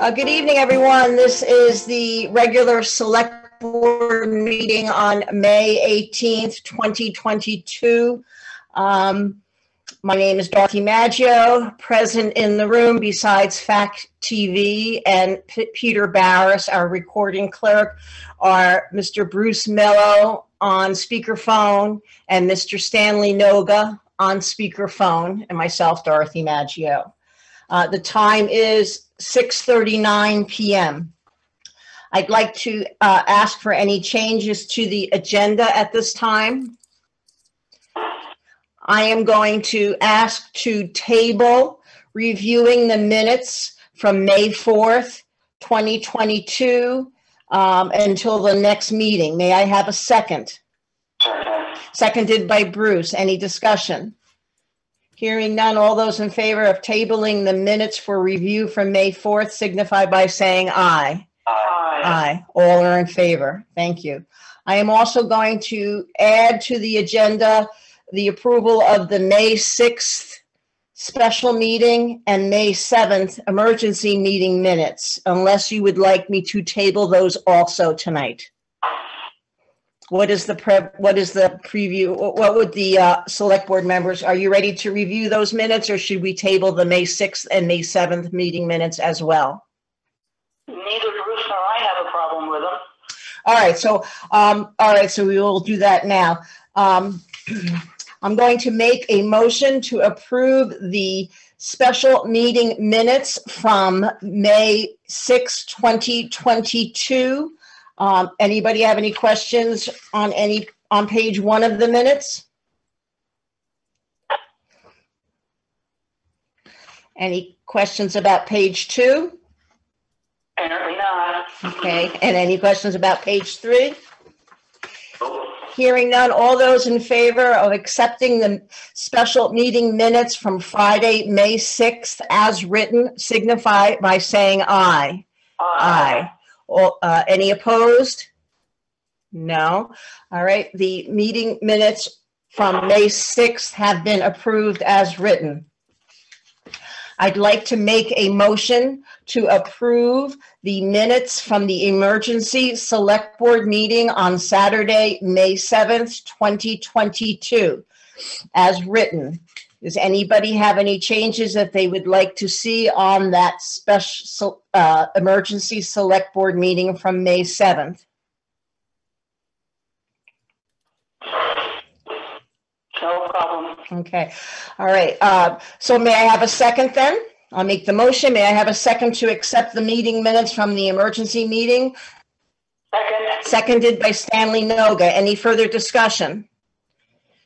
Good evening, everyone. This is the regular select board meeting on May 18th, 2022. My name is Dorothy Maggio. Present in the room besides Fact TV and Peter Barris, our recording clerk, are Mr. Bruce Mello on speakerphone and Mr. Stanley Noga on speakerphone, and myself, Dorothy Maggio. The time is 6:39 p.m. I'd like to ask for any changes to the agenda at this time. I am going to ask to table reviewing the minutes from May 4th, 2022 until the next meeting. May I have a second? Seconded by Bruce. Any discussion? Hearing none, all those in favor of tabling the minutes for review from May 4th signify by saying aye. Aye. Aye. All are in favor. Thank you. I am also going to add to the agenda the approval of the May 6th special meeting and May 7th emergency meeting minutes, unless you would like me to table those also tonight. What is the preview? What would the select board members, are you ready to review those minutes, or should we table the May 6th and May 7th meeting minutes as well? Neither Bruce nor I have a problem with them. All right, so we will do that now. I'm going to make a motion to approve the special meeting minutes from May 6, 2022. Anybody have any questions on page 1 of the minutes? Any questions about page 2? Apparently not. Okay, and any questions about page 3? Hearing none, all those in favor of accepting the special meeting minutes from Friday, May 6th as written, signify by saying aye. Aye. Any opposed? No. All right, the meeting minutes from May 6th have been approved as written. I'd like to make a motion to approve the minutes from the emergency select board meeting on Saturday, May 7th, 2022, as written. Does anybody have any changes that they would like to see on that special emergency select board meeting from May 7th? No problem. Okay. All right. So may I have a second then? I'll make the motion. May I have a second to accept the meeting minutes from the emergency meeting? Second. Seconded by Stanley Noga. Any further discussion?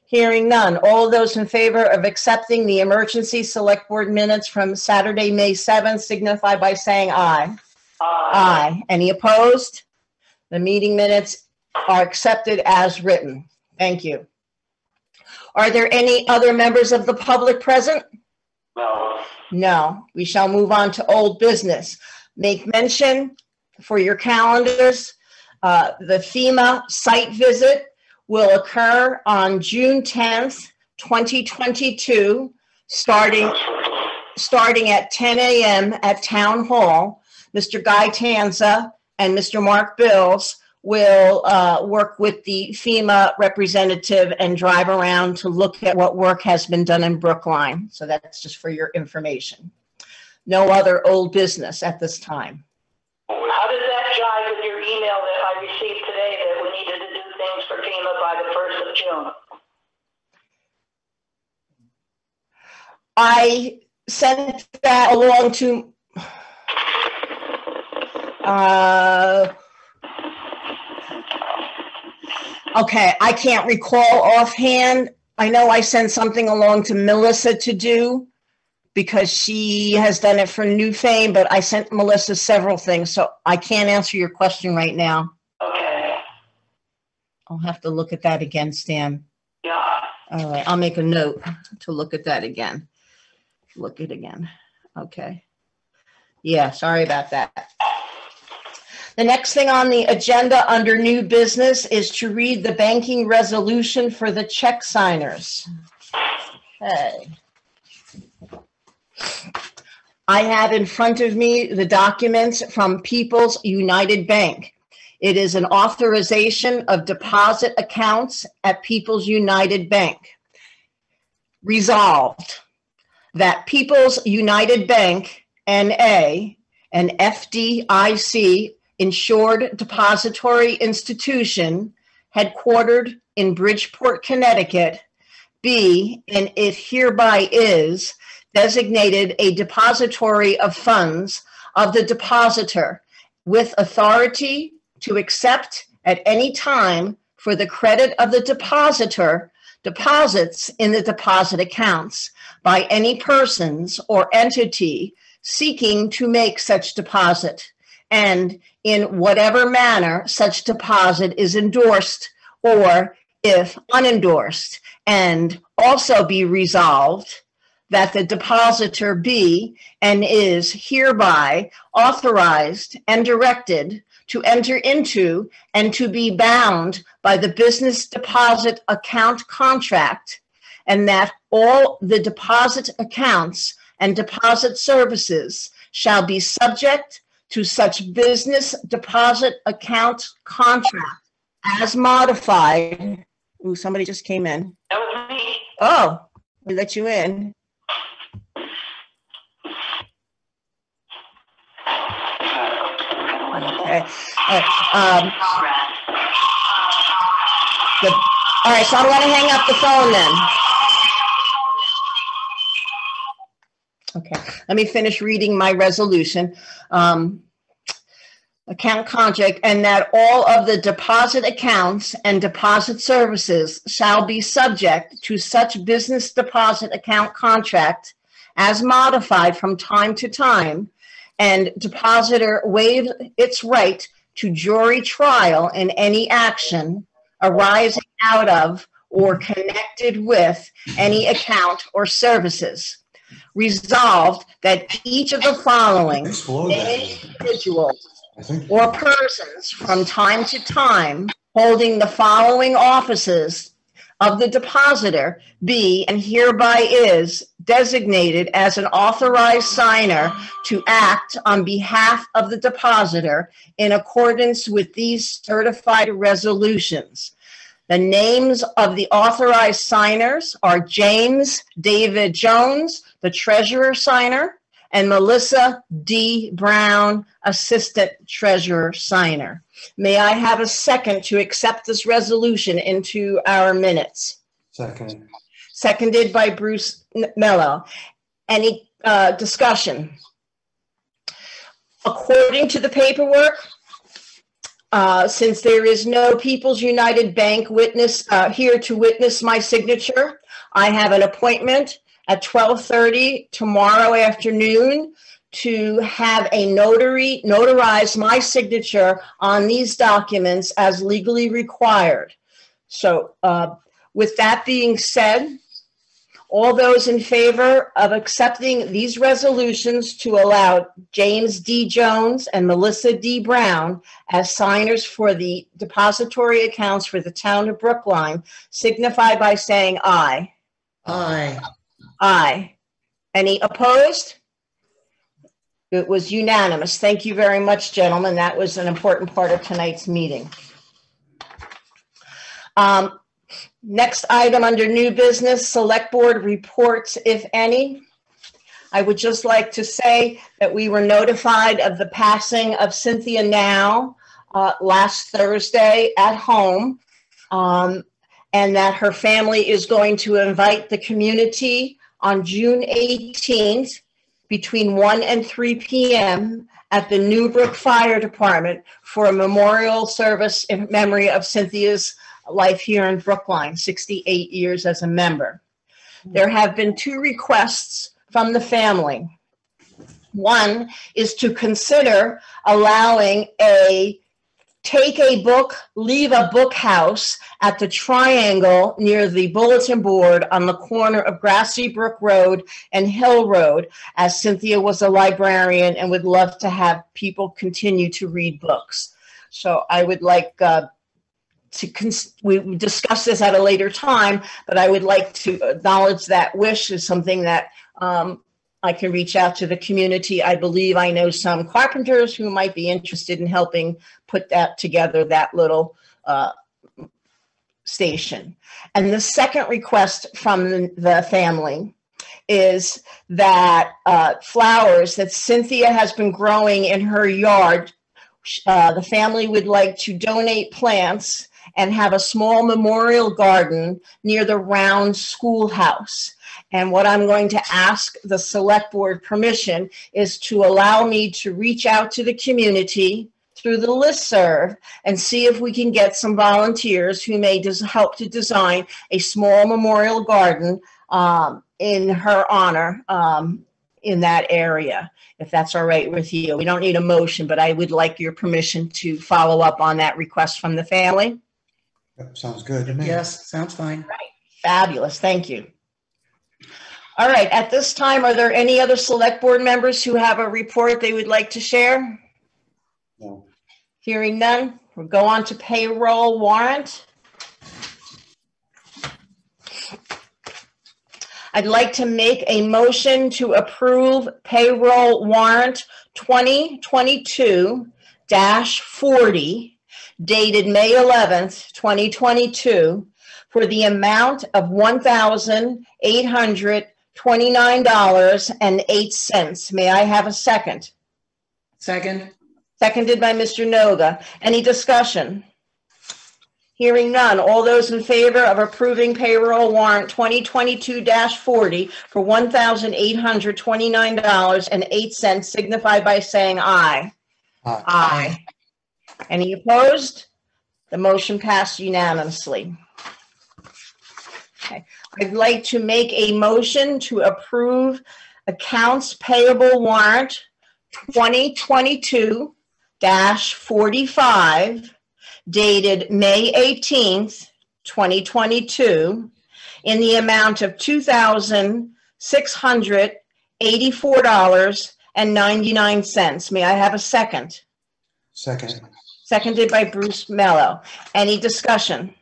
Hearing none. All those in favor of accepting the emergency select board minutes from Saturday, May 7th signify by saying aye. Aye. Aye. Any opposed? The meeting minutes are accepted as written. Thank you. Are there any other members of the public present? No. No. We shall move on to old business. Make mention for your calendars, the FEMA site visit will occur on June 10th, 2022, starting at 10 a.m. at Town Hall. Mr. Guy Tanza and Mr. Mark Bills will work with the FEMA representative and drive around to look at what work has been done in Brookline. So that's just for your information. No other old business at this time. How does that jive with your email that I received today that we needed to do things for FEMA by the 1st of June? I sent that along to okay, I can't recall offhand. I know I sent something along to Melissa to do because she has done it for New Fame, but I sent Melissa several things, so I can't answer your question right now. Okay. I'll have to look at that again, Stan. Yeah. All right, I'll make a note to look at that again. Look it again. Okay. Yeah, sorry about that. The next thing on the agenda under new business is to read the banking resolution for the check signers. Okay. I have in front of me the documents from People's United Bank. It is an authorization of deposit accounts at People's United Bank. Resolved that People's United Bank, N.A., an FDIC insured depository institution headquartered in Bridgeport, Connecticut, be and it hereby is designated a depository of funds of the depositor with authority to accept at any time for the credit of the depositor deposits in the deposit accounts by any persons or entity seeking to make such deposit, and in whatever manner such deposit is endorsed or if unendorsed, and also be resolved that the depositor be and is hereby authorized and directed to enter into and to be bound by the business deposit account contract, and that all the deposit accounts and deposit services shall be subject to such business deposit account contract as modified. Ooh, somebody just came in. That was me. Oh, we let you in. Okay. All right, so I'm going to hang up the phone then. Okay, let me finish reading my resolution. Account contract, and that all of the deposit accounts and deposit services shall be subject to such business deposit account contract as modified from time to time, and depositor waive its right to jury trial in any action arising out of or connected with any account or services. Resolved that each of the following individuals or persons from time to time holding the following offices of the depositor be and hereby is designated as an authorized signer to act on behalf of the depositor in accordance with these certified resolutions. The names of the authorized signers are James David Jones, the treasurer signer, and Melissa D. Brown, assistant treasurer signer. May I have a second to accept this resolution into our minutes? Second. Seconded by Bruce Mello. Any discussion? According to the paperwork, since there is no People's United Bank witness here to witness my signature, I have an appointment at 12:30 tomorrow afternoon to have a notary notarize my signature on these documents as legally required. So with that being said, all those in favor of accepting these resolutions to allow James D. Jones and Melissa D. Brown as signers for the depository accounts for the town of Brookline signify by saying aye. Aye. Aye. Any opposed? It was unanimous. Thank you very much, gentlemen. That was an important part of tonight's meeting. Next item under new business, select board reports, if any. I would just like to say that we were notified of the passing of Cynthia Now last Thursday at home, and that her family is going to invite the community on June 18th between 1 and 3 p.m. at the Newbrook Fire Department for a memorial service in memory of Cynthia's life here in Brookline, 68 years as a member. There have been 2 requests from the family. One is to consider allowing a take a book, leave a book house at the Triangle near the bulletin board on the corner of Grassy Brook Road and Hill Road, as Cynthia was a librarian and would love to have people continue to read books. So I would like we discuss this at a later time, but I would like to acknowledge that wish as something that I'm I can reach out to the community. I believe I know some carpenters who might be interested in helping put that together, that little station. And the second request from the family is that flowers that Cynthia has been growing in her yard, the family would like to donate plants and have a small memorial garden near the round schoolhouse. And what I'm going to ask the select board permission is to allow me to reach out to the community through the listserv and see if we can get some volunteers who may help to design a small memorial garden in her honor in that area, if that's all right with you. We don't need a motion, but I would like your permission to follow up on that request from the family. Yep, sounds good to me. Yes, sounds fine. Right. Fabulous. Thank you. All right. At this time, are there any other select board members who have a report they would like to share? No. Hearing none, we'll go on to payroll warrant. I'd like to make a motion to approve payroll warrant 2022-40 dated May 11th, 2022 for the amount of $1,829.08. May I have a second? Second. Seconded by Mr. Noga. Any discussion? Hearing none. All those in favor of approving payroll warrant 2022-40 for $1,829.08 signify by saying aye. Aye. Aye. Any opposed? The motion passed unanimously. Okay. I'd like to make a motion to approve accounts payable warrant 2022-45 dated May 18th, 2022 in the amount of $2,684.99. May I have a second? Second. Seconded by Bruce Mello. Any discussion?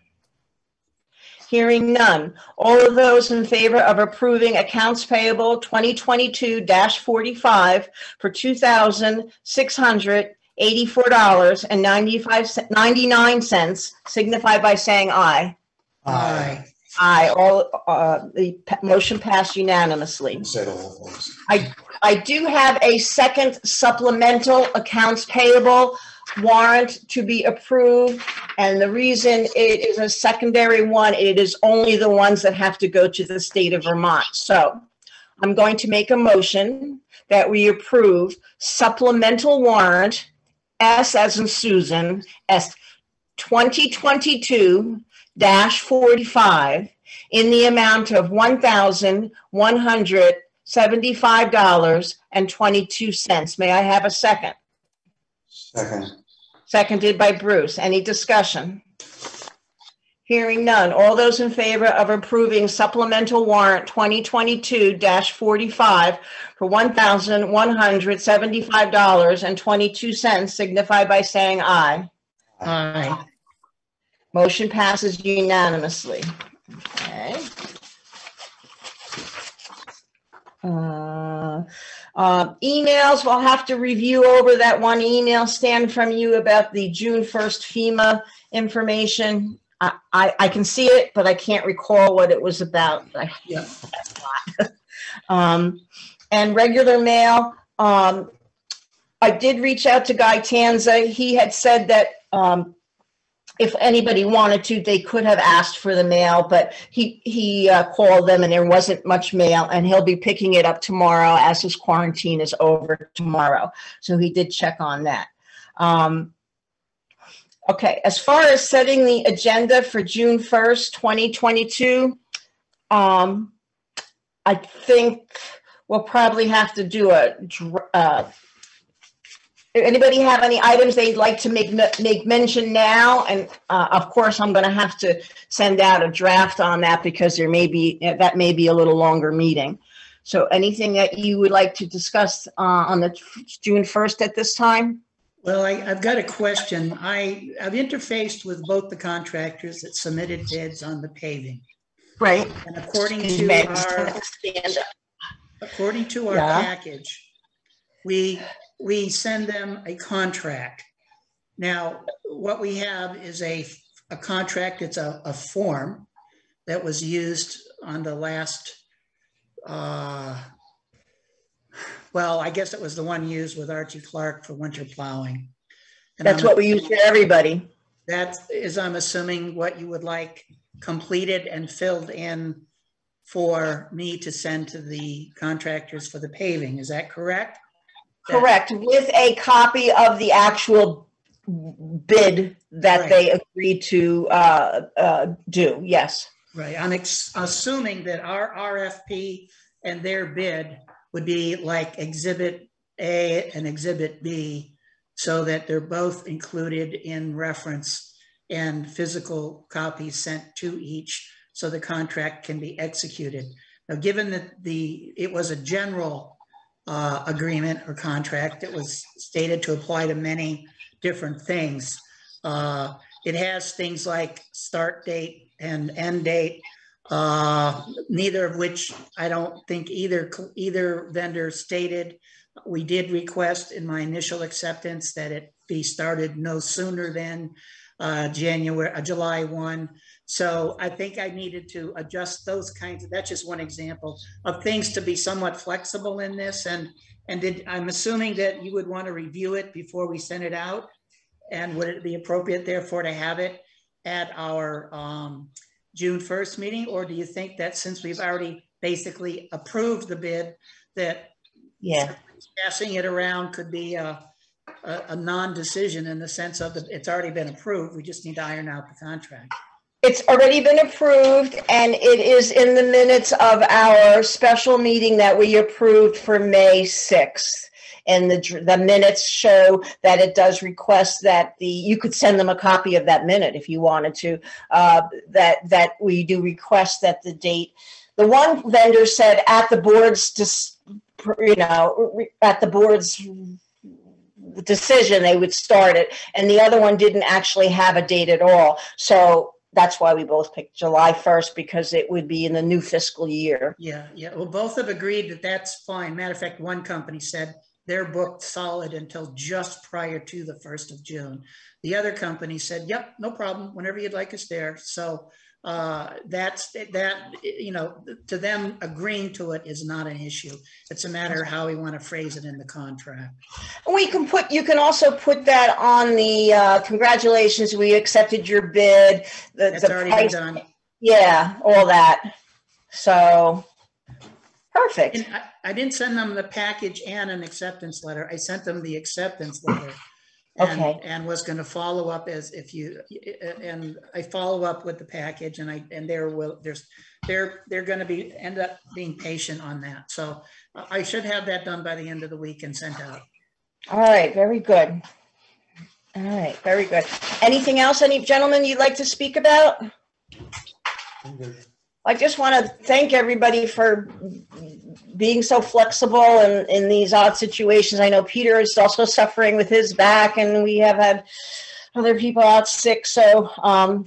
Hearing none. All of those in favor of approving accounts payable 2022-45 for $2,684.99 signify by saying aye. Aye. Aye. All the motion passed unanimously. Say the whole thing. I do have a second supplemental accounts payable warrant to be approved, and the reason it is a secondary one, it is only the ones that have to go to the state of Vermont. So I'm going to make a motion that we approve supplemental warrant S as in Susan, S 2022-45 in the amount of $1,175.22. May I have a second? Second. Seconded by Bruce. Any discussion? Hearing none. All those in favor of approving supplemental warrant 2022-45 for $1,175.22 signify by saying aye. Aye. Motion passes unanimously. Okay. Emails, we'll have to review over that one email, Stan, from you about the June 1st FEMA information. I can see it, but I can't recall what it was about. Yeah. And regular mail, I did reach out to Guy Tanza. He had said that if anybody wanted to, they could have asked for the mail, but he called them and there wasn't much mail, and he'll be picking it up tomorrow as his quarantine is over tomorrow. So he did check on that. Okay, as far as setting the agenda for June 1st, 2022, I think we'll probably have to do anybody have any items they'd like to make mention now? And of course, I'm going to have to send out a draft on that because that may be a little longer meeting. So anything that you would like to discuss on the June 1st at this time? Well, I've got a question. I've interfaced with both the contractors that submitted bids on the paving. Right. And according to Stand our, up. according to our Yeah. package, we send them a contract. Now, what we have is a contract. It's a form that was used on the last, well, I guess it was the one used with Archie Clark for winter plowing. And That's what we use for everybody. that is, I'm assuming, what you would like completed and filled in for me to send to the contractors for the paving. Is that correct? Correct, with a copy of the actual bid that Right. they agreed to do, yes. Right. I'm assuming that our RFP and their bid would be like Exhibit A and Exhibit B, so that they're both included in reference and physical copies sent to each, so the contract can be executed. Now, given that it was a general agreement or contract that was stated to apply to many different things, it has things like start date and end date, neither of which I don't think either vendor stated. We did request in my initial acceptance that it be started no sooner than July 1. So I think I needed to adjust those kinds of, that's just one example of things to be somewhat flexible in this. And I'm assuming that you would want to review it before we send it out. And would it be appropriate, therefore, to have it at our June 1st meeting? Or do you think that since we've already basically approved the bid, that passing it around could be a non-decision in the sense of that it's already been approved, we just need to iron out the contract? It's already been approved, and it is in the minutes of our special meeting that we approved for May 6th. And the minutes show that it does request that you could send them a copy of that minute if you wanted to, that we do request that the date. The one vendor said at the board's, at the board's decision, they would start it. And the other one didn't actually have a date at all. So that's why we both picked July 1st, because it would be in the new fiscal year. Yeah. Well, both have agreed that that's fine. Matter of fact, one company said they're booked solid until just prior to the 1st of June. The other company said, yep, no problem, whenever you'd like us there. So that's that, to them, agreeing to it is not an issue. It's a matter of how we want to phrase it in the contract. You can also put that on the congratulations, we accepted your bid. That's already been done. Yeah, all that. So perfect. And I didn't send them the package and an acceptance letter. I sent them the acceptance letter. And was going to follow up and I follow up with the package, and they're going to end up being patient on that. So I should have that done by the end of the week and sent out. All right, very good. All right, very good. Anything else, any gentlemen you'd like to speak about? I'm good. I just want to thank everybody for being so flexible in these odd situations. I know Peter is also suffering with his back, and we have had other people out sick. So I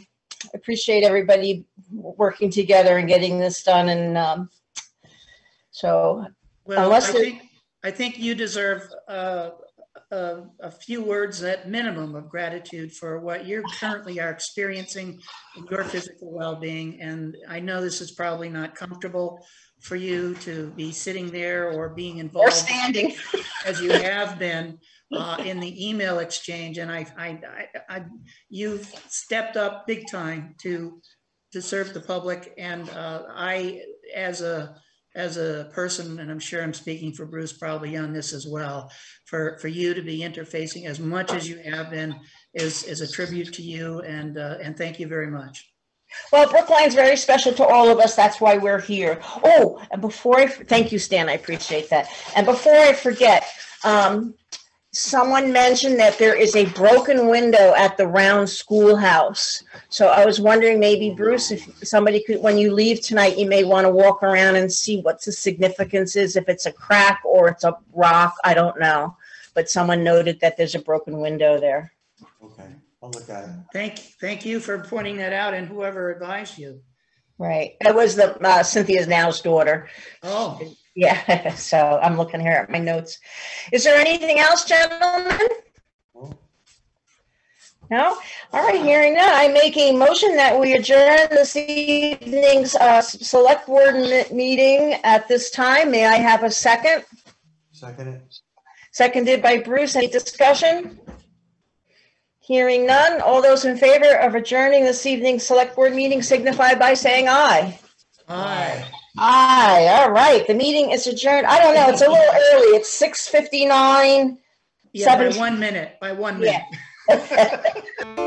appreciate everybody working together and getting this done. And well, I think you deserve a few words at minimum of gratitude for what you currently are experiencing in your physical well-being. And I know this is probably not comfortable for you to be sitting there or being involved, or standing as you have been in the email exchange. And you've stepped up big time to serve the public. And I, as a person, and I'm sure I'm speaking for Bruce probably on this as well, for you to be interfacing as much as you have been is a tribute to you, and thank you very much. Well, Brookline's very special to all of us. That's why we're here. Oh, and thank you, Stan. I appreciate that. And before I forget, someone mentioned that there is a broken window at the Round Schoolhouse. So I was wondering, maybe, Bruce, if somebody could, when you leave tonight, you may want to walk around and see what the significance is, if it's a crack or it's a rock, I don't know. But someone noted that there's a broken window there. Okay, I'll look at it. Thank you for pointing that out, and whoever advised you. Right. It was Cynthia's now's daughter. Oh. Yeah, so I'm looking here at my notes. Is there anything else, gentlemen? No? All right, hearing none, I make a motion that we adjourn this evening's select board meeting at this time. May I have a second? Second it. Seconded by Bruce. Any discussion? Hearing none, all those in favor of adjourning this evening's select board meeting signify by saying aye. Aye. Aye, all right, the meeting is adjourned. I don't know, it's a little early. It's 6:59. Yeah, by 1 minute, by 1 minute. Yeah.